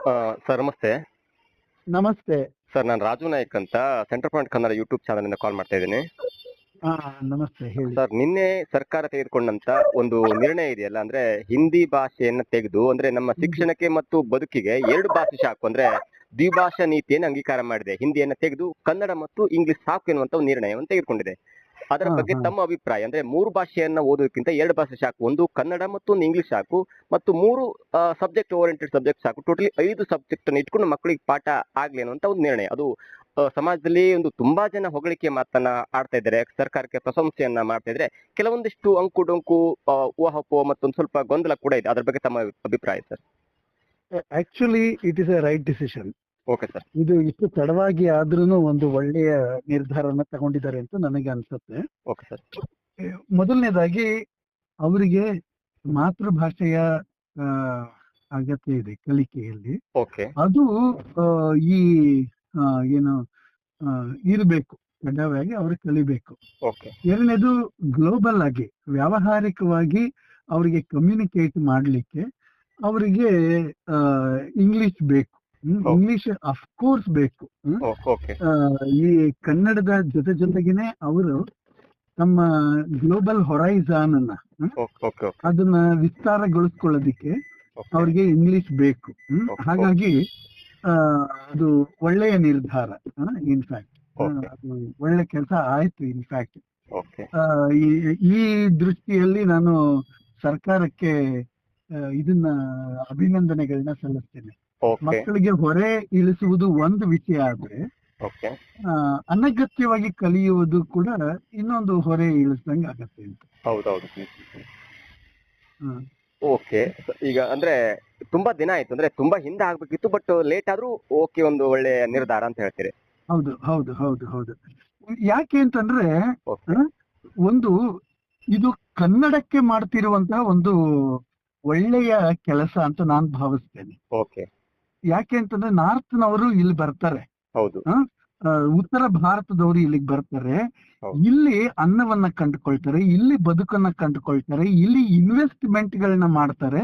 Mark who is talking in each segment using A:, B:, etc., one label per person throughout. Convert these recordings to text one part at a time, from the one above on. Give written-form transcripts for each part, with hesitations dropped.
A: Sir ನಮಸ್ತೆ.
B: ನಮಸ್ತೆ.
A: Sir ನಾನು ರಾಜು ನಾಯ್ಕ್ ಅಂತ centre point Kannada YouTube channel ಇಂದ ಕಾಲ್ ಮಾಡ್ತಾ ಇದ್ದೀನಿ.
B: ನಮಸ್ತೆ, ಹೇಳಿ.
A: ಸರ್ ನಿನ್ನೆ ಸರ್ಕಾರ ತೆಗೆದುಕೊಂಡಂತ ಒಂದು ನಿರ್ಣಯ ಇದೆಯಲ್ಲ, ಅಂದ್ರೆ ಹಿಂದಿ ಭಾಷೆಯನ್ನ ತೆಗೆದು ಅಂದ್ರೆ ನಮ್ಮ ಶಿಕ್ಷಣಕ್ಕೆ ಮತ್ತು ಬದುಕಿಗೆ ಎರಡು ಭಾಷೆ ಸಾಕು ಅಂದ್ರೆ ದ್ವಿಭಾಷಾ ನೀತಿಯನ್ನು ಅಂಗೀಕಾರ ಮಾಡಿದೆ. ಹಿಂದಿಯನ್ನ ತೆಗೆದು ಕನ್ನಡ ಮತ್ತು ಇಂಗ್ಲಿಷ್ ಸಾಕು ಎನ್ನುವಂತ ಒಂದು ನಿರ್ಣಯವನ್ನು ತೆಗೆದುಕೊಂಡಿದೆ. ಅದರ ಬಗ್ಗೆ ತಮ್ಮ ಅಭಿಪ್ರಾಯ ಅಂದ್ರೆ ಮೂರು ಭಾಷೆಯನ್ನ ಓದೋದಕ್ಕಿಂತ ಎರಡು ಭಾಷೆ ಸಾಕು, ಒಂದು ಕನ್ನಡ ಮತ್ತು ಒಂದು ಇಂಗ್ಲಿಷ್ ಸಾಕು, ಮತ್ತು ಮೂರು ಸಬ್ಜೆಕ್ಟ್ ಓರಿಯೆಂಟೆಡ್ ಸಬ್ಜೆಕ್ಟ್ ಸಾಕು, ಟೋಟಲಿ 5 ಸಬ್ಜೆಕ್ಟ್ ಅನ್ನು ಇಟ್ಕೊಂಡು ಮಕ್ಕಳಿಗೆ ಪಾಠ ಆಗ್ಲಿ ಅನ್ನುವಂತ ಒಂದು ನಿರ್ಣಯ. ಅದು ಸಮಾಜದಲ್ಲಿ ಒಂದು ತುಂಬಾ ಜನ ಹೊಗಳಿಕೆ ಮಾತನ್ನ ಆಡ್ತಾ ಇದ್ದಾರೆ, ಸರ್ಕಾರಕ್ಕೆ ಪ್ರಶಂಸೆಯನ್ನ ಮಾಡ್ತಾ ಇದ್ರೆ, ಕೆಲವೊಂದಿಷ್ಟು ಅಂಕು ಡೊಂಕು ಊಹಾಪೋಹ ಮತ್ತೊಂದು ಸ್ವಲ್ಪ ಗೊಂದಲ ಕೂಡ ಇದೆ. ಅದ್ರ ಬಗ್ಗೆ ತಮ್ಮ ಅಭಿಪ್ರಾಯ sir?
B: Actually it is A right decision.
A: Okay sir.
B: ಇದು ಇಷ್ಟು ತಡವಾಗಿ ಆದ್ರೂ ಒಂದು ಒಳ್ಳೆಯ ನಿರ್ಧಾರನ ತಗೊಂಡಿದ್ದಾರೆ ಅಂತ ನನಗೆ ಅನ್ಸುತ್ತೆ.
A: Okay sir.
B: ಮೊದಲನೇದಾಗಿ ಅವರಿಗೆ ಮಾತೃಭಾಷೆಯ ಅಗತ್ಯ ಇದೆ ಕಲಿಕೆಯಲ್ಲಿ.
A: ಓಕೆ.
B: ಅದು ಈ ಏನು ಇರಬೇಕು, ಕಡ್ಡಾಯವಾಗಿ ಅವರು ಕಲಿಬೇಕು.
A: ಓಕೆ.
B: ಎರಡನೇದು ಗ್ಲೋಬಲ್ ಆಗಿ ವ್ಯಾವಹಾರಿಕವಾಗಿ ಅವರಿಗೆ ಕಮ್ಯುನಿಕೇಟ್ ಮಾಡ್ಲಿಕ್ಕೆ ಅವರಿಗೆ ಇಂಗ್ಲಿಷ್ ಬೇಕು. ಇಂಗ್ಲಿಷ್ ಅಫ್ಕೋರ್ಸ್ ಬೇಕು. ಈ ಕನ್ನಡದ ಜೊತೆಗೇನೆ ಅವರು ತಮ್ಮ ಗ್ಲೋಬಲ್ ಹೊರೈಸಾನ್ ಅನ್ನ ಅದನ್ನ ವಿಸ್ತಾರಗೊಳಿಸ್ಕೊಳ್ಳೋದಿಕ್ಕೆ ಅವ್ರಿಗೆ ಇಂಗ್ಲಿಷ್ ಬೇಕು. ಹಾಗಾಗಿ ಅದು ಒಳ್ಳೆಯ ನಿರ್ಧಾರ. ಇನ್ಫ್ಯಾಕ್ಟ್ ಅದು ಒಳ್ಳೆ ಕೆಲಸ ಆಯ್ತು. ಇನ್ಫ್ಯಾಕ್ಟ್ ಈ ದೃಷ್ಟಿಯಲ್ಲಿ ನಾನು ಸರ್ಕಾರಕ್ಕೆ ಇದನ್ನ ಅಭಿನಂದನೆಗಳನ್ನ ಸಲ್ಲಿಸ್ತೇನೆ. ಮಕ್ಕಳಿಗೆ ಹೊರೆ ಇಳಿಸುವುದು ಒಂದು ವಿಷಯ ಆದ್ರೆ ಅನಗತ್ಯವಾಗಿ ಕಲಿಯುವುದು ಕೂಡ ಇನ್ನೊಂದು ಹೊರೆ ಇಳಿಸ್ದಂಗೆ ಆಗತ್ತೆ ಅಂತ.
A: ಹೌದೌದು. ಓಕೆ. ಈಗ ಅಂದ್ರೆ ತುಂಬಾ ದಿನ ಆಯ್ತು, ಅಂದ್ರೆ ತುಂಬಾ ಹಿಂದೆ ಆಗ್ಬೇಕಿತ್ತು, ಬಟ್ ಲೇಟ್ ಆದ್ರೂ ಓಕೆ, ಒಂದು ಒಳ್ಳೆ ನಿರ್ಧಾರ ಅಂತ ಹೇಳ್ತೀರಿ.
B: ಹೌದು ಹೌದು ಹೌದು ಹೌದು. ಯಾಕೆ ಅಂತಂದ್ರೆ ಒಂದು ಇದು ಕನ್ನಡಕ್ಕೆ ಮಾಡ್ತಿರುವಂತಹ ಒಂದು ಒಳ್ಳೆಯ ಕೆಲಸ ಅಂತ ನಾನು ಭಾವಿಸ್ತೇನೆ.
A: ಓಕೆ.
B: ಯಾಕೆ ಅಂತಂದ್ರೆ ನಾರ್ತ್ನವರು ಇಲ್ಲಿ ಬರ್ತಾರೆ,
A: ಹೌದು,
B: ಉತ್ತರ ಭಾರತದವರು ಇಲ್ಲಿಗೆ ಬರ್ತಾರೆ, ಇಲ್ಲಿ ಅನ್ನವನ್ನ ಕಂಡುಕೊಳ್ತಾರೆ, ಇಲ್ಲಿ ಬದುಕನ್ನ ಕಂಡುಕೊಳ್ತಾರೆ, ಇಲ್ಲಿ ಇನ್ವೆಸ್ಟ್ಮೆಂಟ್ ಗಳನ್ನ ಮಾಡ್ತಾರೆ.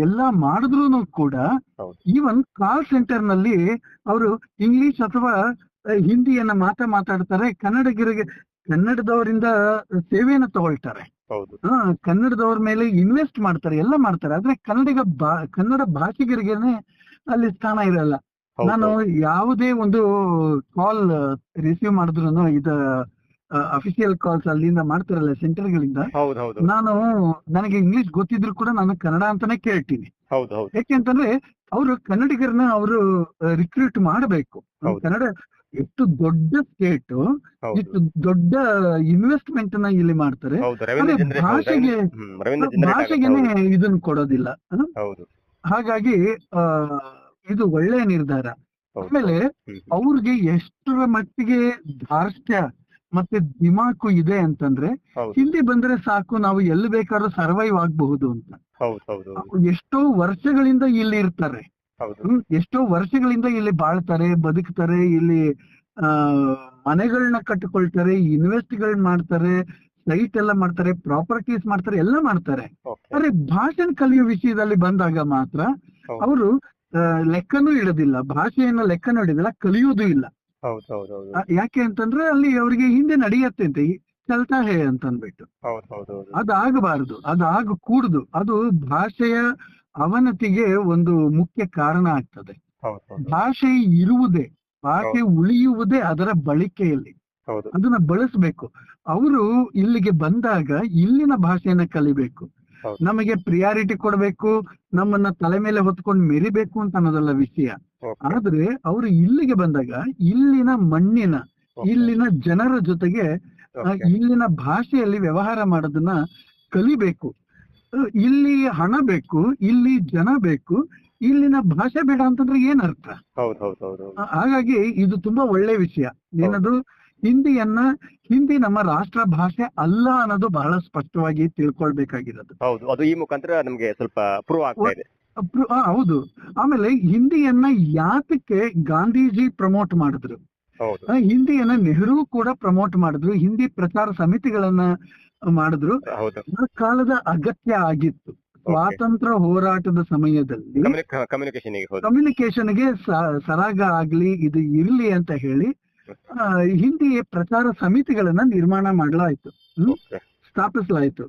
B: ಎಲ್ಲಾ ಮಾಡಿದ್ರು ಕೂಡ ಈವನ್ ಕಾಲ್ ಸೆಂಟರ್ ನಲ್ಲಿ ಅವರು ಇಂಗ್ಲಿಷ್ ಅಥವಾ ಹಿಂದಿಯನ್ನ ಮಾತಾಡ್ತಾರೆ. ಕನ್ನಡದವರಿಂದ ಸೇವೆಯನ್ನ ತಗೊಳ್ತಾರೆ, ಕನ್ನಡದವ್ರ ಮೇಲೆ ಇನ್ವೆಸ್ಟ್ ಮಾಡ್ತಾರೆ, ಎಲ್ಲ ಮಾಡ್ತಾರೆ. ಆದ್ರೆ ಕನ್ನಡ ಭಾಷಿಗರಿಗೇನೆ ಅಲ್ಲಿ ಸ್ಥಾನ ಇರಲ್ಲ. ನಾನು ಯಾವುದೇ ಒಂದು ಕಾಲ್ ರಿಸೀವ್ ಮಾಡಿದ್ರು, ಇದು ಅಫಿಷಿಯಲ್ ಕಾಲ್ಸ್ ಅಲ್ಲಿಂದ ಮಾಡ್ತಾರಲ್ಲ ಸೆಂಟರ್ಗಳಿಂದ, ನನಗೆ ಇಂಗ್ಲಿಷ್ ಗೊತ್ತಿದ್ರು ಕೂಡ ನಾನು ಕನ್ನಡ ಅಂತಾನೆ ಕೇಳ್ತೀನಿ. ಯಾಕೆಂತಂದ್ರೆ ಅವರು ಕನ್ನಡಿಗರನ್ನ ಅವರು ರಿಕ್ರೂಟ್ ಮಾಡಬೇಕು. ಕನ್ನಡ ಎಷ್ಟು ದೊಡ್ಡ ಸ್ಟೇಟ್, ಎಷ್ಟು ದೊಡ್ಡ ಇನ್ವೆಸ್ಟ್ಮೆಂಟ್ ಅನ್ನ ಇಲ್ಲಿ ಮಾಡ್ತಾರೆ, ಭಾಷೆಗೆನೆ ಇದನ್ನ ಕೊಡೋದಿಲ್ಲ. ಹಾಗಾಗಿ ಇದು ಒಳ್ಳೆಯ ನಿರ್ಧಾರ. ಆಮೇಲೆ ಅವ್ರಿಗೆ ಎಷ್ಟರ ಮಟ್ಟಿಗೆ ಧಾರ್ಷ್ಟ್ಯ ಮತ್ತೆ ದಿಮಾಕು ಇದೆ ಅಂತಂದ್ರೆ, ಹಿಂದಿ ಬಂದ್ರೆ ಸಾಕು, ನಾವು ಎಲ್ಲಿ ಬೇಕಾದ್ರೂ ಸರ್ವೈವ್ ಆಗಬಹುದು ಅಂತ. ಎಷ್ಟೋ ವರ್ಷಗಳಿಂದ ಇಲ್ಲಿ ಇರ್ತಾರೆ, ಎಷ್ಟೋ ವರ್ಷಗಳಿಂದ ಇಲ್ಲಿ ಬಾಳ್ತಾರೆ, ಬದುಕ್ತಾರೆ, ಇಲ್ಲಿ ಮನೆಗಳನ್ನ ಕಟ್ಟಿಕೊಳ್ತಾರೆ, ಇನ್ವೆಸ್ಟ್ಗಳ್ ಮಾಡ್ತಾರೆ, ಸೈಟ್ ಎಲ್ಲ ಮಾಡ್ತಾರೆ, ಪ್ರಾಪರ್ಟೀಸ್ ಮಾಡ್ತಾರೆ, ಎಲ್ಲ ಮಾಡ್ತಾರೆ. ಆದ್ರೆ ಭಾಷೆ ಕಲಿಯೋ ವಿಷಯದಲ್ಲಿ ಬಂದಾಗ ಮಾತ್ರ ಅವರು ಲೆಕ್ಕನೂ ಇಡೋದಿಲ್ಲ, ಭಾಷೆಯನ್ನ ಲೆಕ್ಕನೂ ಇಡೋದಿಲ್ಲ, ಕಲಿಯೋದು ಇಲ್ಲ. ಯಾಕೆ ಅಂತಂದ್ರೆ ಅಲ್ಲಿ ಅವ್ರಿಗೆ ಹಿಂದೆ ನಡೆಯತ್ತೆ ಅಂತ, ಚಲ್ತಾ ಹೇ ಅಂತ ಅಂದ್ಬಿಟ್ಟು. ಅದಾಗಬಾರದು, ಅದಾಗ ಕೂಡುದು. ಅದು ಭಾಷೆಯ ಅವನತಿಗೆ ಒಂದು ಮುಖ್ಯ ಕಾರಣ ಆಗ್ತದೆ. ಭಾಷೆ ಇರುವುದೇ, ಭಾಷೆ ಉಳಿಯುವುದೇ ಅದರ ಬಳಕೆಯಲ್ಲಿ. ಅದನ್ನ ಬಳಸಬೇಕು. ಅವರು ಇಲ್ಲಿಗೆ ಬಂದಾಗ ಇಲ್ಲಿನ ಭಾಷೆಯನ್ನ ಕಲಿಬೇಕು. ನಮಗೆ ಪ್ರಿಯಾರಿಟಿ ಕೊಡಬೇಕು, ನಮ್ಮನ್ನ ತಲೆ ಮೇಲೆ ಹೊತ್ಕೊಂಡು ಮೆರಿಬೇಕು ಅಂತ ಅನ್ನೋದಲ್ಲ ವಿಷಯ. ಆದ್ರೆ ಅವರು ಇಲ್ಲಿಗೆ ಬಂದಾಗ ಇಲ್ಲಿನ ಮಣ್ಣಿನ, ಇಲ್ಲಿನ ಜನರ ಜೊತೆಗೆ ಇಲ್ಲಿನ ಭಾಷೆಯಲ್ಲಿ ವ್ಯವಹಾರ ಮಾಡೋದನ್ನ ಕಲಿಬೇಕು. ಇಲ್ಲಿ ಹಣ ಬೇಕು, ಇಲ್ಲಿ ಜನ ಬೇಕು, ಇಲ್ಲಿನ ಭಾಷೆ ಬೇಡ ಅಂತಂದ್ರೆ ಏನರ್ಥ? ಹಾಗಾಗಿ ಇದು ತುಂಬಾ ಒಳ್ಳೆ ವಿಷಯ. ಏನದು, ಹಿಂದಿ ನಮ್ಮ ರಾಷ್ಟ್ರ ಭಾಷೆ ಅಲ್ಲ ಅನ್ನೋದು ಬಹಳ ಸ್ಪಷ್ಟವಾಗಿ ತಿಳ್ಕೊಳ್ಬೇಕಾಗಿರೋದು.
A: ಅದು ಈ ಮುಖಾಂತರ ನಮ್ಗೆ ಸ್ವಲ್ಪ ಪ್ರೂವ್ ಆಗ್ತಾ ಇದೆ.
B: ಹೌದು. ಆಮೇಲೆ ಹಿಂದಿಯನ್ನ ಯಾತಕ್ಕೆ ಗಾಂಧೀಜಿ ಪ್ರಮೋಟ್ ಮಾಡಿದ್ರು, ಹಿಂದಿಯನ್ನ ನೆಹರು ಕೂಡ ಪ್ರಮೋಟ್ ಮಾಡಿದ್ರು, ಹಿಂದಿ ಪ್ರಚಾರ ಸಮಿತಿಗಳನ್ನ ಮಾಡಿದ್ರು. ಆ ಕಾಲದ ಅಗತ್ಯ ಆಗಿತ್ತು. ಸ್ವಾತಂತ್ರ್ಯ ಹೋರಾಟದ ಸಮಯದಲ್ಲಿ ಕಮ್ಯುನಿಕೇಶನ್ಗೆ ಸರಾಗ ಆಗ್ಲಿ ಇದು ಇರ್ಲಿ ಅಂತ ಹೇಳಿ ಹಿಂದಿ ಪ್ರಚಾರ ಸಮಿತಿಗಳನ್ನ ನಿರ್ಮಾಣ ಮಾಡಲಾಯ್ತು, ಸ್ಥಾಪಿಸಲಾಯ್ತು.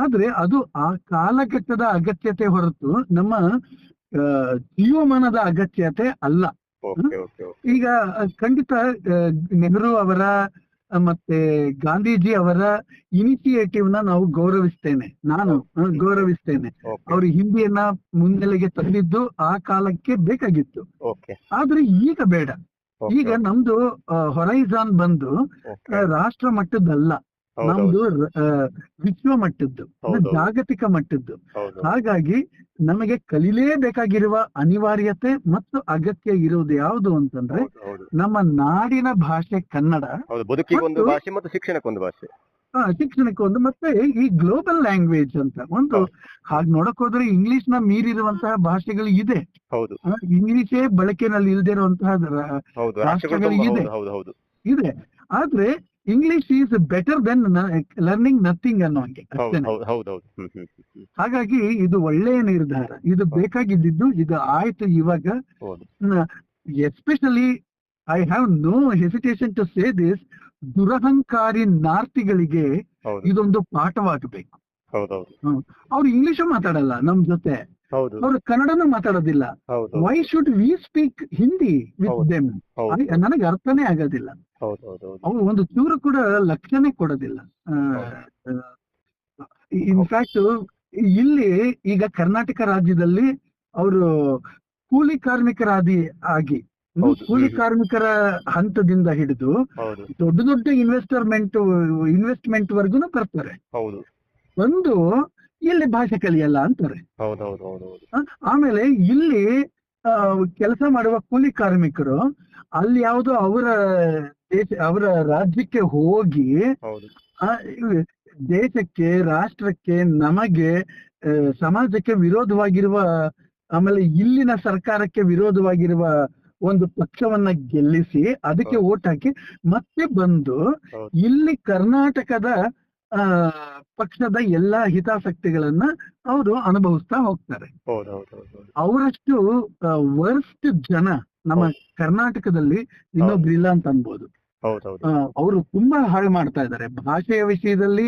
B: ಆದ್ರೆ ಅದು ಆ ಕಾಲಘಟ್ಟದ ಅಗತ್ಯತೆ ಹೊರತು ನಮ್ಮ ಜೀವಮಾನದ ಅಗತ್ಯತೆ ಅಲ್ಲ. ಈಗ ಖಂಡಿತ ನೆಹರು ಅವರ ಮತ್ತೆ ಗಾಂಧೀಜಿ ಅವರ ಇನಿಷಿಯೇಟಿವ್ ನಾವು ಗೌರವಿಸ್ತೇನೆ, ನಾನು ಗೌರವಿಸ್ತೇನೆ. ಅವರು ಹಿಂದಿಯನ್ನ ಮುನ್ನೆಲೆಗೆ ತಂದಿದ್ದು ಆ ಕಾಲಕ್ಕೆ ಬೇಕಾಗಿತ್ತು. ಆದ್ರೆ ಈಗ ಬೇಡ. ಈಗ ನಮ್ದು ಹೊರೈಸಾನ್ ಬಂದು ರಾಷ್ಟ್ರ ಮಟ್ಟದ್ದಲ್ಲ, ನಮ್ದು ವಿಶ್ವ ಮಟ್ಟದ್ದು, ಜಾಗತಿಕ ಮಟ್ಟದ್ದು. ಹಾಗಾಗಿ ನಮಗೆ ಕಲಿಲೇಬೇಕಾಗಿರುವ ಅನಿವಾರ್ಯತೆ ಮತ್ತು ಅಗತ್ಯ ಇರುವುದು ಯಾವುದು ಅಂತಂದ್ರೆ ನಮ್ಮ ನಾಡಿನ ಭಾಷೆ ಕನ್ನಡ,
A: ಬದುಕಿಗೊಂದು ಭಾಷೆ ಮತ್ತು ಶಿಕ್ಷಣಕ್ಕೊಂದು ಭಾಷೆ,
B: ಶಿಕ್ಷಣಕ್ಕೊಂದು, ಮತ್ತೆ ಈ ಗ್ಲೋಬಲ್ ಲ್ಯಾಂಗ್ವೇಜ್ ಅಂತ ಒಂದು. ಹಾಗೆ ನೋಡಕ್ ಹೋದ್ರೆ ಇಂಗ್ಲಿಷ್ ನ ಮೀರಿರುವಂತಹ ಭಾಷೆಗಳು ಇದೆ, ಇಂಗ್ಲಿಷೇ ಬಳಕೆನಲ್ಲಿ ಇಲ್ಲದೆ ಇರುವಂತಹ ರಾಷ್ಟ್ರಗಳು ಇದೆ. ಆದ್ರೆ English is better than learning nothing ಅನ್ನೋ ಹಾಗೆ. ಹಾಗಾಗಿ ಇದು ಒಳ್ಳೆಯ ನಿರ್ಧಾರ, ಇದು ಬೇಕಾಗಿದ್ದು, ಇದು ಆಯ್ತು. ಇವಾಗ especially I have no hesitation to say this, ದುರಹಂಕಾರಿ ನಾರ್ತಿಗಳಿಗೆ ಇದೊಂದು ಪಾಠವಾಗಬೇಕು. ಅವ್ರು ಇಂಗ್ಲಿಷ್ ಮಾತಾಡಲ್ಲ ನಮ್ ಜೊತೆ, ಅವ್ರು ಕನ್ನಡನೂ ಮಾತಾಡೋದಿಲ್ಲ. Why should we speak Hindi with them? ನನಗೆ ಅರ್ಥನೇ ಆಗೋದಿಲ್ಲ. ಅವ್ರು ಒಂದು ಚೂರು ಕೂಡ ಲಕ್ಷಣೆ ಕೊಡೋದಿಲ್ಲ. ಇನ್ಫ್ಯಾಕ್ಟ್ ಇಲ್ಲಿ ಈಗ ಕರ್ನಾಟಕ ರಾಜ್ಯದಲ್ಲಿ ಅವರು ಕೂಲಿ ಆಗಿ ಕೂಲಿ ಕಾರ್ಮಿಕರ ಹಂತದಿಂದ ಹಿಡಿದು ದೊಡ್ಡ ದೊಡ್ಡ ಇನ್ವೆಸ್ಟ್ಮೆಂಟ್ ವರ್ಗುನು ಬರ್ತಾರೆ. ಒಂದು ಇಲ್ಲಿ ಭಾಷೆ ಕಲಿಯಲ್ಲ ಅಂತಾರೆ. ಆಮೇಲೆ ಇಲ್ಲಿ ಕೆಲಸ ಮಾಡುವ ಕೂಲಿ ಕಾರ್ಮಿಕರು ಅಲ್ಲಿ ಯಾವುದೋ ಅವರ ರಾಜ್ಯಕ್ಕೆ ಹೋಗಿ ದೇಶಕ್ಕೆ, ರಾಷ್ಟ್ರಕ್ಕೆ, ನಮಗೆ, ಸಮಾಜಕ್ಕೆ ವಿರೋಧವಾಗಿರುವ, ಆಮೇಲೆ ಇಲ್ಲಿನ ಸರ್ಕಾರಕ್ಕೆ ವಿರೋಧವಾಗಿರುವ ಒಂದು ಪಕ್ಷವನ್ನ ಗೆಲ್ಲಿಸಿ ಅದಕ್ಕೆ ಓಟ್ ಹಾಕಿ ಮತ್ತೆ ಬಂದು ಇಲ್ಲಿ ಕರ್ನಾಟಕದ ಪಕ್ಷದ ಎಲ್ಲಾ ಹಿತಾಸಕ್ತಿಗಳನ್ನ ಅವರು ಅನುಭವಿಸ್ತಾ ಹೋಗ್ತಾರೆ. ಅವರಷ್ಟು ವರ್ಸ್ಟ್ ಜನ ನಮ್ಮ ಕರ್ನಾಟಕದಲ್ಲಿ ಇನ್ನೊಬ್ರಿಲ್ಲ ಅಂತ ಅನ್ಬೋದು. ಅವರು ತುಂಬಾ ಹಾಳು ಮಾಡ್ತಾ ಇದ್ದಾರೆ ಭಾಷೆಯ ವಿಷಯದಲ್ಲಿ,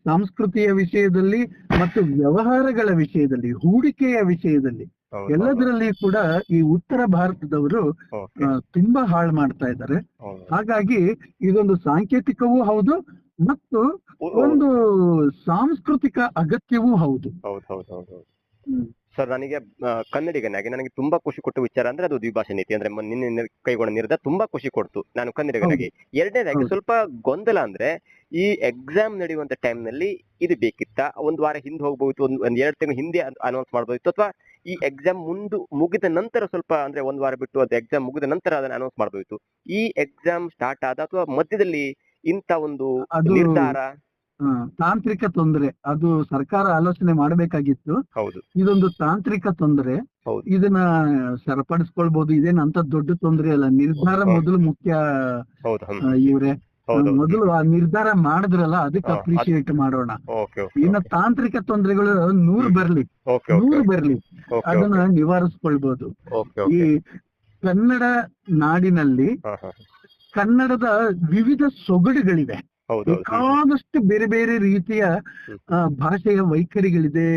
B: ಸಂಸ್ಕೃತಿಯ ವಿಷಯದಲ್ಲಿ, ಮತ್ತು ವ್ಯವಹಾರಗಳ ವಿಷಯದಲ್ಲಿ, ಹೂಡಿಕೆಯ ವಿಷಯದಲ್ಲಿ, ಎಲ್ಲದರಲ್ಲಿ ಕೂಡ ಈ ಉತ್ತರ ಭಾರತದವರು ತುಂಬಾ ಹಾಳು ಮಾಡ್ತಾ ಇದ್ದಾರೆ. ಹಾಗಾಗಿ ಇದೊಂದು ಸಾಂಕೇತಿಕವೂ ಹೌದು ಮತ್ತು ಒಂದು ಸಾಂಸ್ಕೃತಿಕ ಅಗತ್ಯವೂ ಹೌದು.
A: ಸರ್, ನನಗೆ ಕನ್ನಡಿಗನಾಗಿ ನನಗೆ ತುಂಬಾ ಖುಷಿ ಕೊಟ್ಟ ವಿಚಾರ ಅಂದ್ರೆ ಅದು ದ್ವಿಭಾಷಾ ನೀತಿ ಅಂದ್ರೆ ನಿನ್ನೆ ಕೈಗೊಂಡ ನಿರ್ಧಾರ ತುಂಬಾ ಖುಷಿ ಕೊಡ್ತು ನಾನು ಕನ್ನಡಿಗನಾಗಿ. ಎರಡನೇದಾಗಿ ಸ್ವಲ್ಪ ಗೊಂದಲ ಅಂದ್ರೆ ಈ ಎಕ್ಸಾಮ್ ನಡೆಯುವಂತ ಟೈಮ್ ನಲ್ಲಿ ಇದು ಬೇಕಿತ್ತ, ಒಂದ್ ವಾರ ಹಿಂದೆ ಹೋಗ್ಬೋದಿತ್ತು, ಒಂದ್ 2 ತಿಂಗಳು ಹಿಂದೆ ಅನೌನ್ಸ್ ಮಾಡ್ಬೋದಿತ್ತು, ಅಥವಾ ಈ ಎಕ್ಸಾಮ್ ಮುಗಿದ ನಂತರ ಸ್ವಲ್ಪ ಅಂದ್ರೆ 1 ವಾರ ಬಿಟ್ಟು ಅದು ಎಕ್ಸಾಮ್ ಮುಗಿದ ನಂತರ ಅದನ್ನ ಅನೌನ್ಸ್ ಮಾಡ್ಬೋದಿತ್ತು. ಈ ಎಕ್ಸಾಮ್ ಸ್ಟಾರ್ಟ್ ಆದ ಅಥವಾ ಮಧ್ಯದಲ್ಲಿ ಇಂತ ಒಂದು ನಿರ್ಧಾರ
B: ತಾಂತ್ರಿಕ ತೊಂದರೆ, ಅದು ಸರ್ಕಾರ ಆಲೋಚನೆ ಮಾಡಬೇಕಾಗಿತ್ತು. ಇದೊಂದು ತಾಂತ್ರಿಕ ತೊಂದರೆ, ಇದನ್ನ ಸರಿಪಡಿಸ್ಕೊಳ್ಬಹುದು. ಇದೇನಂತ ದೊಡ್ಡ ತೊಂದರೆ ಅಲ್ಲ. ನಿರ್ಧಾರ ಮೊದಲು ಮುಖ್ಯ. ಇವ್ರೆ ಮೊದಲು ಆ ನಿರ್ಧಾರ ಮಾಡಿದ್ರಲ್ಲ, ಅದಕ್ಕೆ ಅಪ್ರಿಶಿಯೇಟ್ ಮಾಡೋಣ. ಇನ್ನು ತಾಂತ್ರಿಕ ತೊಂದರೆಗಳು 100 ಬರ್ಲಿ ಅದನ್ನ ನಿವಾರಿಸ್ಕೊಳ್ಬಹುದು. ಈ ಕನ್ನಡ ನಾಡಿನಲ್ಲಿ ಕನ್ನಡದ ವಿವಿಧ ಸೊಗಡುಗಳಿವೆ, ಬೇಕಾದಷ್ಟು ಬೇರೆ ಬೇರೆ ರೀತಿಯ ಭಾಷೆಯ ವೈಖರಿಗಳಿದೆ.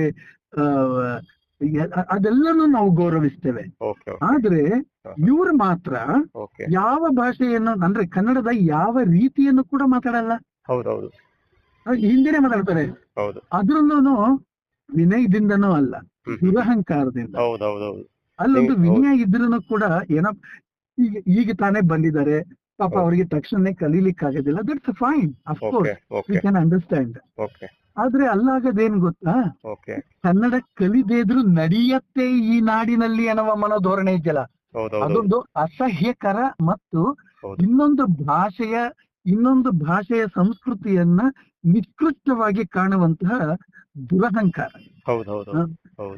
B: ಅದೆಲ್ಲನೂ ನಾವು ಗೌರವಿಸ್ತೇವೆ. ಆದ್ರೆ ಇವ್ರು ಮಾತ್ರ ಯಾವ ಭಾಷೆಯನ್ನು ಅಂದ್ರೆ ಕನ್ನಡದ ಯಾವ ರೀತಿಯನ್ನು ಕೂಡ ಮಾತಾಡಲ್ಲ. ಹಿಂದಿನೇ ಮಾತಾಡ್ತಾರೆ. ಅದ್ರಲ್ಲೂ ವಿನಯದಿಂದನೂ ಅಲ್ಲ, ದುರಹಂಕಾರದಿಂದ. ಅಲ್ಲೊಂದು ವಿನಯ ಇದ್ರೂ ಕೂಡ ಏನೋ ಈಗ ತಾನೇ ಬಂದಿದ್ದಾರೆ, ಪಾಪ ಅವರಿಗೆ ತಕ್ಷಣ ಕಲೀಲಿಕ್ಕೆ ಆಗೋದಿಲ್ಲ. That's fine, of course we can understand. ಆದ್ರೆ ಅಲ್ಲಾಗದೇನ್ ಗೊತ್ತಾ, ಕನ್ನಡ ಕಲಿದೇದ್ರು ನಡೆಯತ್ತೆ ಈ ನಾಡಿನಲ್ಲಿ ಅನ್ನುವ ಮನೋಧೋರಣೆ ಇದೆಯಲ್ಲ, ಅದೊಂದು ಅಸಹ್ಯಕರ ಮತ್ತು ಇನ್ನೊಂದು ಭಾಷೆಯ ಸಂಸ್ಕೃತಿಯನ್ನ ನಿಷ್ಕೃಷ್ಟವಾಗಿ ಕಾಣುವಂತಹ ದುರಹಂಕಾರ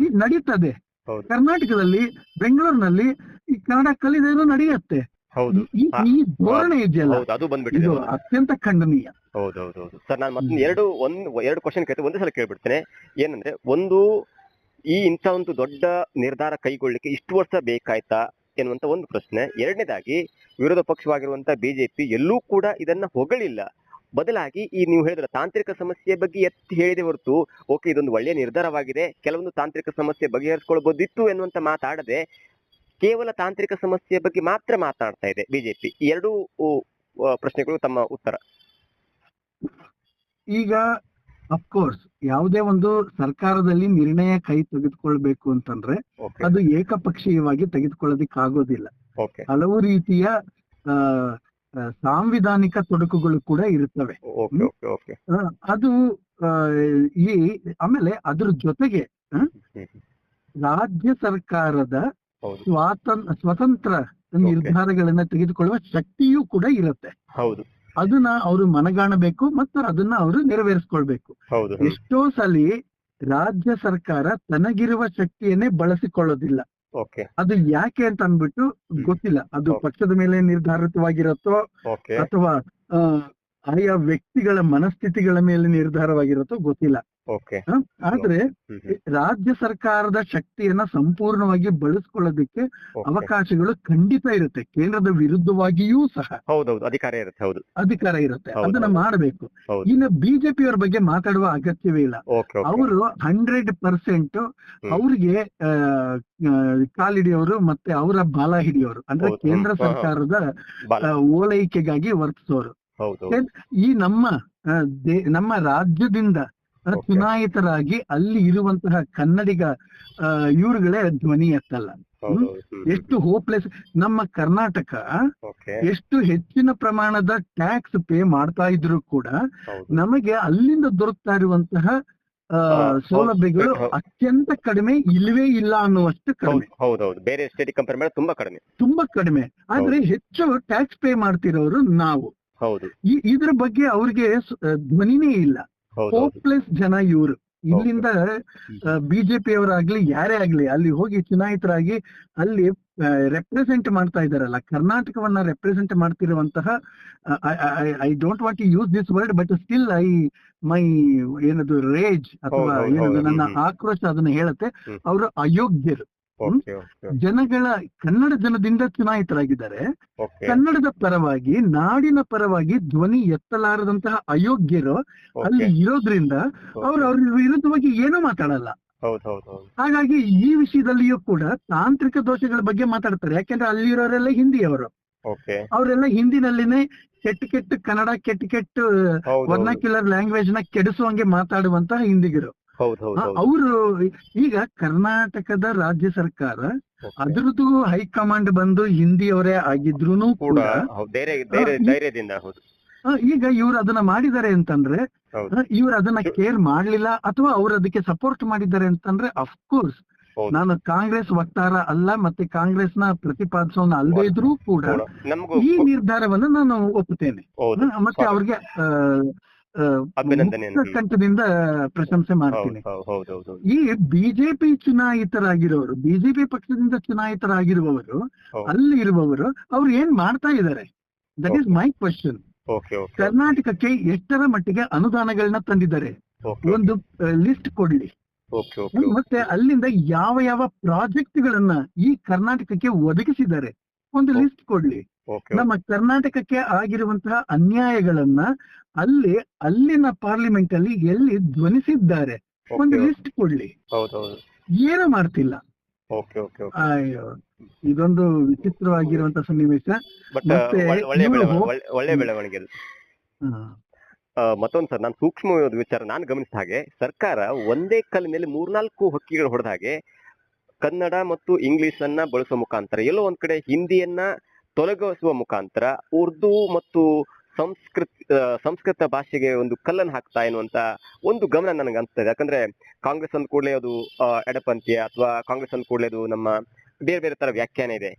B: ಈಗ ನಡೀತದೆ. ಕರ್ನಾಟಕದಲ್ಲಿ, ಬೆಂಗಳೂರಿನಲ್ಲಿ ಈ ಕನ್ನಡ ಕಲಿದೇದ್ರು ನಡೆಯತ್ತೆ. ಈ ಧೋರಣೆ ಇದೆಯಲ್ಲ, ಇದು ಅತ್ಯಂತ ಖಂಡನೀಯ.
A: ಹೌದೌದು ಸರ್, ನಾನು ಮತ್ತೆ ಎರಡು ಕ್ವಶನ್ ಕೇಳ್ತೇನೆ, ಒಂದೇ ಸಲ ಕೇಳ್ಬಿಡ್ತೇನೆ. ಏನಂದ್ರೆ, ಒಂದು ಇಂಥ ಒಂದು ದೊಡ್ಡ ನಿರ್ಧಾರ ಕೈಗೊಳ್ಳಿಕ್ಕೆ ಇಷ್ಟು ವರ್ಷ ಬೇಕಾಯ್ತಾ ಎನ್ನುವಂತ ಒಂದು ಪ್ರಶ್ನೆ. ಎರಡನೇದಾಗಿ ವಿರೋಧ ಪಕ್ಷವಾಗಿರುವಂತ ಬಿಜೆಪಿ ಎಲ್ಲೂ ಕೂಡ ಇದನ್ನ ಹೊಗಳಿಲ್ಲ. ಬದಲಾಗಿ ಈ ನೀವು ಹೇಳಿದ್ರ ತಾಂತ್ರಿಕ ಸಮಸ್ಯೆ ಬಗ್ಗೆ ಎತ್ತಿ ಹೇಳಿದೆ ಹೊರತು ಓಕೆ ಇದೊಂದು ಒಳ್ಳೆಯ ನಿರ್ಧಾರವಾಗಿದೆ, ಕೆಲವೊಂದು ತಾಂತ್ರಿಕ ಸಮಸ್ಯೆ ಬಗೆಹರಿಸಿಕೊಳ್ಳಬಹುದಿತ್ತು ಎನ್ನುವಂತ ಮಾತಾಡದೆ ಕೇವಲ ತಾಂತ್ರಿಕ ಸಮಸ್ಯೆ ಬಗ್ಗೆ ಮಾತ್ರ ಮಾತನಾಡ್ತಾ ಇದೆ ಬಿಜೆಪಿ. ಈ ಎರಡೂ ಪ್ರಶ್ನೆಗಳು ತಮ್ಮ ಉತ್ತರ.
B: ಈಗ ಅಫ್ಕೋರ್ಸ್ ಯಾವುದೇ ಒಂದು ಸರ್ಕಾರದಲ್ಲಿ ನಿರ್ಣಯ ಕೈ ತೆಗೆದುಕೊಳ್ಬೇಕು ಅಂತಂದ್ರೆ ಅದು ಏಕಪಕ್ಷೀಯವಾಗಿ ತೆಗೆದುಕೊಳ್ಳೋದಿಕ್ಕಾಗೋದಿಲ್ಲ. ಹಲವು ರೀತಿಯ ಸಾಂವಿಧಾನಿಕ ತೊಡಕುಗಳು ಕೂಡ ಇರುತ್ತವೆ. ಅದು ಆಮೇಲೆ ಅದ್ರ ಜೊತೆಗೆ ರಾಜ್ಯ ಸರ್ಕಾರದ ಸ್ವತಂತ್ರ ನಿರ್ಧಾರಗಳನ್ನ ತೆಗೆದುಕೊಳ್ಳುವ ಶಕ್ತಿಯೂ ಕೂಡ ಇರುತ್ತೆ. ಅದನ್ನ ಅವರು ಮನಗಾಣಬೇಕು ಮತ್ತು ಅದನ್ನ ಅವರು ನೆರವೇರಿಸ್ಕೊಳ್ಬೇಕು. ಎಷ್ಟೋ ಸಲಿ ರಾಜ್ಯ ಸರ್ಕಾರ ತನಗಿರುವ ಶಕ್ತಿಯನ್ನೇ ಬಳಸಿಕೊಳ್ಳೋದಿಲ್ಲ. ಅದು ಯಾಕೆ ಅಂತ ಅಂದ್ಬಿಟ್ಟು ಗೊತ್ತಿಲ್ಲ. ಅದು ಪಕ್ಷದ ಮೇಲೆ ನಿರ್ಧಾರಿತವಾಗಿರತ್ತೋ ಅಥವಾ ಆಯಾ ವ್ಯಕ್ತಿಗಳ ಮನಸ್ಥಿತಿಗಳ ಮೇಲೆ ನಿರ್ಧಾರವಾಗಿರತ್ತೋ ಗೊತ್ತಿಲ್ಲ. ಆದ್ರೆ ರಾಜ್ಯ ಸರ್ಕಾರದ ಶಕ್ತಿಯನ್ನ ಸಂಪೂರ್ಣವಾಗಿ ಬಳಸ್ಕೊಳ್ಳೋದಕ್ಕೆ ಅವಕಾಶಗಳು ಖಂಡಿತ ಇರುತ್ತೆ. ಕೇಂದ್ರದ ವಿರುದ್ಧವಾಗಿಯೂ ಸಹ ಅಧಿಕಾರ ಇರುತ್ತೆ. ಅದನ್ನ ಮಾಡಬೇಕು. ಇನ್ನು ಬಿಜೆಪಿಯವರ ಬಗ್ಗೆ ಮಾತಾಡುವ ಅಗತ್ಯವೇ ಇಲ್ಲ. ಅವರು 100% ಅವ್ರಿಗೆ ಕಾಲಿಡಿಯೋರು ಮತ್ತೆ ಅವರ ಬಾಲ ಹಿಡಿಯೋರು, ಅಂದ್ರೆ ಕೇಂದ್ರ ಸರ್ಕಾರದ ಓಲೈಕೆಗಾಗಿ ವರ್ತಿಸೋರು. ಈ ನಮ್ಮ ರಾಜ್ಯದಿಂದ ಚುನಾಯಿತರಾಗಿ ಅಲ್ಲಿ ಇರುವಂತಹ ಕನ್ನಡಿಗ ಇವ್ರುಗಳೇ ಧ್ವನಿ ಎತ್ತಲ್ಲ. ಎಷ್ಟು ಹೋಪ್ಲೆಸ್. ನಮ್ಮ ಕರ್ನಾಟಕ ಎಷ್ಟು ಹೆಚ್ಚಿನ ಪ್ರಮಾಣದ ಟ್ಯಾಕ್ಸ್ ಪೇ ಮಾಡ್ತಾ ಇದ್ರು ಕೂಡ ನಮಗೆ ಅಲ್ಲಿಂದ ದೊರಕ್ತಾ ಇರುವಂತಹ ಸೌಲಭ್ಯಗಳು ಅತ್ಯಂತ ಕಡಿಮೆ, ಇಲ್ವೇ ಇಲ್ಲ ಅನ್ನುವಷ್ಟು ಕಡಿಮೆ.
A: ಬೇರೆ ಸ್ಟೇಟ್ ಕಂಪೇರ್ ಮಾಡಿ ತುಂಬಾ
B: ಕಡಿಮೆ. ಆದ್ರೆ ಹೆಚ್ಚು ಟ್ಯಾಕ್ಸ್ ಪೇ ಮಾಡ್ತಿರೋರು ನಾವು. ಇದ್ರ ಬಗ್ಗೆ ಅವ್ರಿಗೆ ಧ್ವನಿನೇ ಇಲ್ಲ. ಹೋಪ್ಲೆಸ್ ಜನ ಇವರು. ಇಲ್ಲಿಂದ ಬಿಜೆಪಿ ಅವರಾಗ್ಲಿ ಯಾರೇ ಆಗ್ಲಿ ಅಲ್ಲಿ ಹೋಗಿ ಚುನಾಯಿತರಾಗಿ ಅಲ್ಲಿ ರೆಪ್ರೆಸೆಂಟ್ ಮಾಡ್ತಾ ಇದಾರಲ್ಲ, ಕರ್ನಾಟಕವನ್ನ ರೆಪ್ರೆಸೆಂಟ್ ಮಾಡ್ತಿರುವಂತಹ, I don't want to use this word but still my ಏನದು ರೇಜ್ ಅಥವಾ ಏನದು ನನ್ನ ಆಕ್ರೋಶ ಅದನ್ನ ಹೇಳುತ್ತೆ. ಅವರು ಅಯೋಗ್ಯರು. ಕನ್ನಡ ಜನದಿಂದ ಚುನಾಯಿತರಾಗಿದ್ದಾರೆ. ಕನ್ನಡದ ಪರವಾಗಿ, ನಾಡಿನ ಪರವಾಗಿ ಧ್ವನಿ ಎತ್ತಲಾರದಂತಹ ಅಯೋಗ್ಯರು ಅಲ್ಲಿ ಇರೋದ್ರಿಂದ ಅವ್ರ ವಿರುದ್ಧವಾಗಿ ಏನೂ ಮಾತಾಡಲ್ಲ. ಹಾಗಾಗಿ ಈ ವಿಷಯದಲ್ಲಿಯೂ ಕೂಡ ತಾಂತ್ರಿಕ ದೋಷಗಳ ಬಗ್ಗೆ ಮಾತಾಡ್ತಾರೆ. ಯಾಕೆಂದ್ರೆ ಅಲ್ಲಿರೋರೆಲ್ಲ ಹಿಂದಿಯವರು. ಅವರೆಲ್ಲ ಹಿಂದಿನಲ್ಲಿನೇ ಕೆಟ್ಟ ಕನ್ನಡ, ಕೆಟ್ಟ ವರ್ನಾಕ್ಯುಲರ್ ಲ್ಯಾಂಗ್ವೇಜ್ ನ ಕೆಡಿಸುವಂಗೆ ಮಾತಾಡುವಂತಹ ಹಿಂದಿಗರು. ಅವರು ಈಗ ಕರ್ನಾಟಕದ ರಾಜ್ಯ ಸರ್ಕಾರ ಅದ್ರದ್ದು ಹೈಕಮಾಂಡ್ ಬಂದು ಹಿಂದಿಯವರೇ ಆಗಿದ್ರು ಕೂಡ ಈಗ ಇವ್ರು ಅದನ್ನ ಮಾಡಿದ್ದಾರೆ ಅಂತಂದ್ರೆ ಇವ್ರು ಅದನ್ನ ಕೇರ್ ಮಾಡ್ಲಿಲ್ಲ ಅಥವಾ ಅವ್ರು ಅದಕ್ಕೆ ಸಪೋರ್ಟ್ ಮಾಡಿದ್ದಾರೆ ಅಂತಂದ್ರೆ ಅಫ್ಕೋರ್ಸ್ ನಾನು ಕಾಂಗ್ರೆಸ್ ವಕ್ತಾರ ಅಲ್ಲ ಮತ್ತೆ ಕಾಂಗ್ರೆಸ್ ನ ಪ್ರತಿಪಾದಿಸೋನ ಅಲ್ಲದೇ ಇದ್ರೂ ಕೂಡ ಈ ನಿರ್ಧಾರವನ್ನು ನಾನು ಒಪ್ಪುತ್ತೇನೆ ಮತ್ತೆ ಅವ್ರಿಗೆ ಕಂಠದಿಂದ ಪ್ರಶಂಸೆ ಮಾಡ್ತೀನಿ. ಈ ಬಿಜೆಪಿ ಚುನಾಯಿತರಾಗಿರೋರು, ಬಿಜೆಪಿ ಪಕ್ಷದಿಂದ ಚುನಾಯಿತರಾಗಿರುವವರು, ಅಲ್ಲಿ ಇರುವವರು ಅವ್ರು ಏನ್ ಮಾಡ್ತಾ ಇದ್ದಾರೆ? That is my question. ಕರ್ನಾಟಕಕ್ಕೆ ಎಷ್ಟರ ಮಟ್ಟಿಗೆ ಅನುದಾನಗಳನ್ನ ತಂದಿದ್ದಾರೆ? ಒಂದು ಲಿಸ್ಟ್ ಕೊಡ್ಲಿ. ಮತ್ತೆ ಅಲ್ಲಿಂದ ಯಾವ ಯಾವ ಪ್ರಾಜೆಕ್ಟ್ಗಳನ್ನ ಈ ಕರ್ನಾಟಕಕ್ಕೆ ಒದಗಿಸಿದ್ದಾರೆ ಒಂದು ಲಿಸ್ಟ್ ಕೊಡ್ಲಿ. ನಮ್ಮ ಕರ್ನಾಟಕಕ್ಕೆ ಆಗಿರುವಂತಹ ಅನ್ಯಾಯಗಳನ್ನ ಅಲ್ಲಿನ ಪಾರ್ಲಿಮೆಂಟ್ ಅಲ್ಲಿ ಎಲ್ಲಿ ಧ್ವನಿಸಿದ್ದಾರೆ ಒಂದು ಲಿಸ್ಟ್ ಕೊಡ್ಲಿ. ಏನು ಮಾಡ್ತಿಲ್ಲ. ಅಯ್ಯೋ, ಇದೊಂದು ವಿಚಿತ್ರವಾಗಿರುವಂತ ಸನ್ನಿವೇಶ.
A: ಒಳ್ಳೆ ಬೆಳವಣಿಗೆ. ಮತ್ತೊಂದು ಸರ್, ನಾನು ಸೂಕ್ಷ್ಮ ವಿಚಾರ ನಾನು ಗಮನಿಸಿದ ಹಾಗೆ ಸರ್ಕಾರ ಒಂದೇ ಕಲ್ಲಿನಲ್ಲಿ 4 ಹಕ್ಕಿಗಳು ಹೊಡೆದ ಹಾಗೆ ಕನ್ನಡ ಮತ್ತು ಇಂಗ್ಲಿಷ್ ಅನ್ನ ಬಳಸುವ ಮುಖಾಂತರ, ಎಲ್ಲೋ ಒಂದ್ ಕಡೆ ಹಿಂದಿಯನ್ನ ತೊಲಗಿಸುವ ಮುಖಾಂತರ ಉರ್ದು ಮತ್ತು ಸಂಸ್ಕೃತ ಭಾಷೆಗೆ ಒಂದು ಕಲ್ಲನ್ನು ಹಾಕ್ತಾ ಎನ್ನುವಂತ ಒಂದು ಗಮನ ನನಗೆ ಅನ್ಸ್ತದೆ. ಯಾಕಂದ್ರೆ ಕಾಂಗ್ರೆಸ್ ಅಂದ ಕೂಡಲೇ ಅದು ಎಡಪಂಥೀಯ ಅಥವಾ ಕಾಂಗ್ರೆಸ್ ಅಂದ ಕೂಡಲೇ ಅದು ನಮ್ಮ ಬೇರೆ ಬೇರೆ ತರ ವ್ಯಾಖ್ಯಾನ ಇದೆ.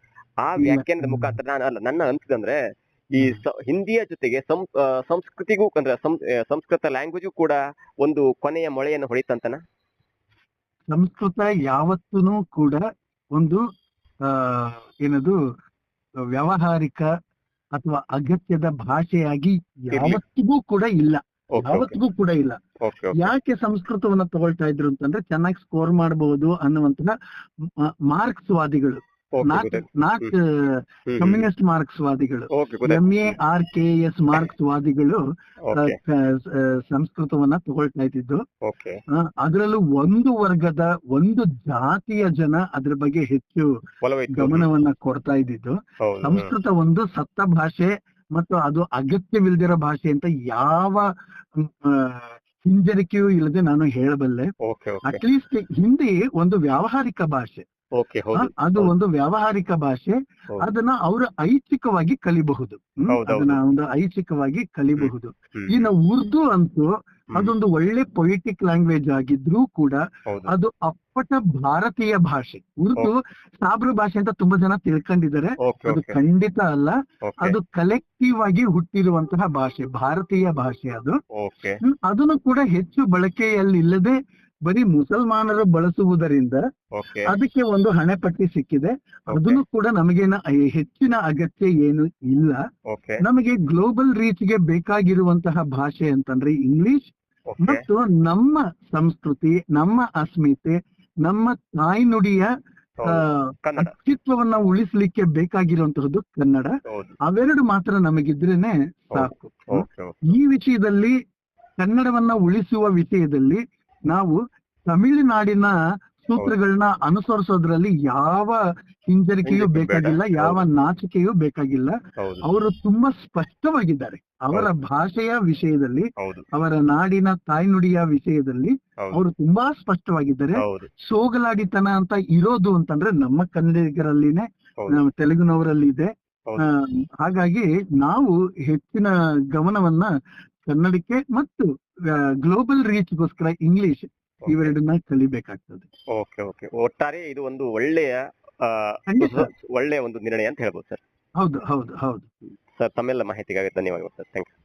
A: ಆ ವ್ಯಾಖ್ಯಾನದ ಮುಖಾಂತರ ನನ್ನ ಅನ್ಸಿದಂದ್ರೆ ಈ ಹಿಂದಿಯ ಜೊತೆಗೆ ಸಂಸ್ಕೃತಿಗೂ ಅಂದ್ರೆ ಸಂಸ್ಕೃತ ಲ್ಯಾಂಗ್ವೇಜು ಕೂಡ ಒಂದು ಕೊನೆಯ ಮೊಳೆಯನ್ನು ಹೊಡಿತಂತನ.
B: ಸಂಸ್ಕೃತ ಯಾವತ್ತೂ ಕೂಡ ಒಂದು ಏನದು ವ್ಯಾವಹಾರಿಕ ಅಥವಾ ಅಗತ್ಯದ ಭಾಷೆಯಾಗಿ ಯಾವತ್ತಿಗೂ ಕೂಡ ಇಲ್ಲ.
A: ಓಕೆ
B: ಯಾವತ್ತಿಗೂ ಕೂಡ ಇಲ್ಲ.
A: ಓಕೆ ಓಕೆ
B: ಯಾಕೆ ಸಂಸ್ಕೃತವನ್ನ ತಗೊಳ್ತಾ ಇದ್ರು ಅಂತಂದ್ರೆ ಚೆನ್ನಾಗಿ ಸ್ಕೋರ್ ಮಾಡಬಹುದು ಅನ್ನುವಂತಹ ಮಾರ್ಕ್ಸ್ ವಾದಿಗಳು,
A: ಓಕೆ
B: ನಾಟ್
A: ಗೊತ್ತಾಯ್ತು.
B: ಕಮ್ಯುನಿಸ್ಟ್ ಮಾರ್ಕ್ಸ್ ವಾದಿಗಳು,
A: ಓಕೆ ಗೊತ್ತಾಯ್ತು.
B: MARKS ಮಾರ್ಕ್ಸ್ ವಾದಿಗಳು
A: ಓಕೆ
B: ಸಂಸ್ಕೃತವನ್ನ ತಗೊಳ್ತಾ ಇದ್ದಿದ್ದು.
A: ಓಕೆ
B: ಅದರಲ್ಲೂ ಒಂದು ವರ್ಗದ ಒಂದು ಜಾತಿಯ ಜನ ಅದ್ರ ಬಗ್ಗೆ ಹೆಚ್ಚು
A: ಒಲವೈತು.
B: ಗಮನವನ್ನ ಕೊಡ್ತಾ ಇದ್ದಿದ್ದು.
A: ಹೌದು.
B: ಸಂಸ್ಕೃತ ಒಂದು ಸತ್ತ ಭಾಷೆ ಮತ್ತು ಅದು ಅಗತ್ಯವಿಲ್ದಿರೋ ಭಾಷೆ ಅಂತ ಯಾವ ಹಿಂಜರಿಕೆಯೂ ಇಲ್ಲದೆ ನಾನು ಹೇಳಬಲ್ಲೆ.
A: ಓಕೆ ಓಕೆ
B: ಅಟ್ಲೀಸ್ಟ್ ಹಿಂದಿ ಒಂದು ವ್ಯಾವಹಾರಿಕ ಭಾಷೆ,
A: ಓಕೆ ಹೌದು.
B: ಅದು ಒಂದು ವ್ಯಾವಹಾರಿಕ ಭಾಷೆ.
A: ಹೌದು.
B: ಅದನ್ನ ಅವರು ಐಚ್ಛಿಕವಾಗಿ ಕಲಿಬಹುದು.
A: ಹೌದೌದು.
B: ಅದನ್ನ ಒಂದು ಐಚ್ಛಿಕವಾಗಿ ಕಲಿಬಹುದು. ಇನ್ನು ಉರ್ದು ಅಂತೂ ಅದೊಂದು ಒಳ್ಳೆ ಪೊಯಿಟಿಕ್ ಲ್ಯಾಂಗ್ವೇಜ್ ಆಗಿದ್ರೂ ಕೂಡ
A: ಹೌದು.
B: ಅದು ಅಪ್ಪಟ ಭಾರತೀಯ ಭಾಷೆ. ಉರ್ದು ಸಾಬ್ರು ಭಾಷೆ ಅಂತ ತುಂಬಾ ಜನ ತಿಳ್ಕೊಂಡಿದ್ದಾರೆ.
A: ಓಕೆ
B: ಅದು
A: ಓಕೆ
B: ಖಂಡಿತ ಅಲ್ಲ.
A: ಓಕೆ
B: ಅದು ಕಲೆಕ್ಟಿವ್ ಆಗಿ ಹುಟ್ಟಿರುವಂತಹ ಭಾಷೆ, ಭಾರತೀಯ ಭಾಷೆ ಅದು.
A: ಓಕೆ
B: ಅದನ್ನು ಕೂಡ ಹೆಚ್ಚು ಬಳಕೆಯಲ್ಲಿ ಇಲ್ಲದೆ ಬರೀ ಮುಸಲ್ಮಾನರು ಬಳಸುವುದರಿಂದ
A: ಓಕೆ
B: ಅದಕ್ಕೆ ಒಂದು ಹಣೆಪಟ್ಟಿ ಸಿಕ್ಕಿದೆ. ಅದನ್ನು ಕೂಡ ನಮಗೇನ ಹೆಚ್ಚಿನ ಅಗತ್ಯ ಏನು ಇಲ್ಲ.
A: ಓಕೆ
B: ನಮಗೆ ಗ್ಲೋಬಲ್ ರೀಚ್ ಗೆ ಬೇಕಾಗಿರುವಂತಹ ಭಾಷೆ ಅಂತಂದ್ರೆ ಇಂಗ್ಲಿಷ್
A: ಓಕೆ
B: ಮತ್ತು ನಮ್ಮ ಸಂಸ್ಕೃತಿ, ನಮ್ಮ ಅಸ್ಮಿತೆ, ನಮ್ಮ ತಾಯ್ನುಡಿಯ
A: ಕನ್ನಡ.
B: ಅಸ್ತಿತ್ವವನ್ನ ಉಳಿಸ್ಲಿಕ್ಕೆ ಬೇಕಾಗಿರುವಂತಹದ್ದು ಕನ್ನಡ.
A: ಹೌದು.
B: ಅವೆರಡು ಮಾತ್ರ ನಮಗಿದ್ರೇನೆ ಸಾಕು.
A: ಓಕೆ ಓಕೆ
B: ಈ ವಿಷಯದಲ್ಲಿ, ಕನ್ನಡವನ್ನ ಉಳಿಸುವ ವಿಷಯದಲ್ಲಿ ನಾವು ತಮಿಳುನಾಡಿನ ಸೂತ್ರಗಳನ್ನ ಅನುಸರಿಸೋದ್ರಲ್ಲಿ ಯಾವ ಹಿಂಜರಿಕೆಯೂ ಬೇಕಾಗಿಲ್ಲ, ಯಾವ ನಾಚಿಕೆಯೂ ಬೇಕಾಗಿಲ್ಲ.
A: ಹೌದು.
B: ಅವರು ತುಂಬಾ ಸ್ಪಷ್ಟವಾಗಿದ್ದಾರೆ ಅವರ ಭಾಷೆಯ ವಿಷಯದಲ್ಲಿ,
A: ಹೌದು.
B: ಅವರ ನಾಡಿನ ತಾಯ್ನುಡಿಯ ವಿಷಯದಲ್ಲಿ
A: ಹೌದು.
B: ಅವರು ತುಂಬಾ ಸ್ಪಷ್ಟವಾಗಿದ್ದಾರೆ.
A: ಹೌದು.
B: ಸೋಗಲಾಡಿತನ ಅಂತ ಇರೋದು ಅಂತಂದ್ರೆ ನಮ್ಮ ಕನ್ನಡಿಗರಲ್ಲಿನೇ,
A: ಹೌದು.
B: ನಮ್ಮ ತೆಲುಗಿನವರಲ್ಲಿ ಇದೆ.
A: ಹೌದು.
B: ಹಾಗಾಗಿ ನಾವು ಹೆಚ್ಚಿನ ಗಮನವನ್ನ ಕನ್ನಡಕ್ಕೆ ಮತ್ತು ಗ್ಲೋಬಲ್ ರೀಚ್ಗೋಸ್ಕರ ಇಂಗ್ಲಿಷ್ ಇವೆರಡನ್ನ ಕಲಿಬೇಕಾಗ್ತದೆ.
A: ಓಕೆ ಓಕೆ ಒಟ್ಟಾರೆ ಇದು ಒಂದು ಒಳ್ಳೆಯ
B: ಖಂಡಿತ.
A: ಒಳ್ಳೆಯ ಒಂದು ನಿರ್ಣಯ ಅಂತ ಹೇಳ್ಬೋದು ಸರ್.
B: ಹೌದು ಹೌದು ಹೌದು.
A: ಸರ್ ತಮ್ಮೆಲ್ಲ ಮಾಹಿತಿಗಾಗಿ ಧನ್ಯವಾದಗಳು ಸರ್. Thank you.